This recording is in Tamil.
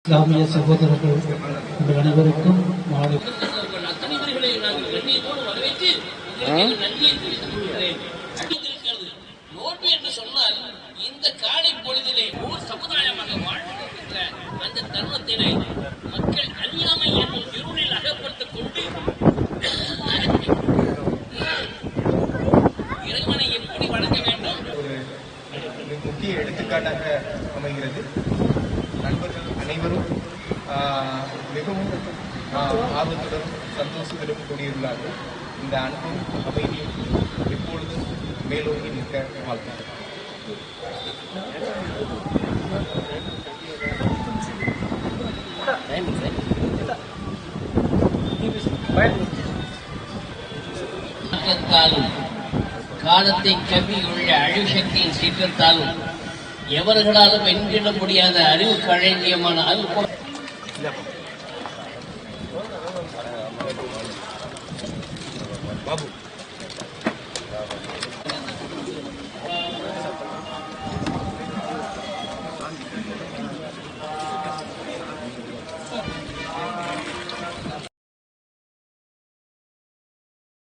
இஸ்லாமிய சகோதரர்கள் உங்கள் அனைவருக்கும் மாலை நோன்பு என்று சொன்னால் இந்த காலை பொழுதிலே ஊர் சமுதாயமாக வாழ்கின்ற அந்த தருணத்திலே மக்கள் அறியாமை என்னும் இருளில் அகப்பட்டுக் கொண்டு இறைவனை எப்படி வணங்க வேண்டும் ஒரு முக்கிய எடுத்துக்காட்டாக அமைகிறது. நண்பர்கள் அனைவரும் மிகவும் ஆர்வத்துடன் சந்தோஷத்துடன் கூடியுள்ளார்கள். இந்த அன்பும் அமைதியும் எப்பொழுதும் மேலோங்கி நிற்க வாழ்த்துக்கள். காலத்தை கவ்வியுள்ள அழிசக்தியின் சீற்றத்தாலும் எவர்களாலும் வென்றிட முடியாத அறிவு களஞ்சியமான பாபு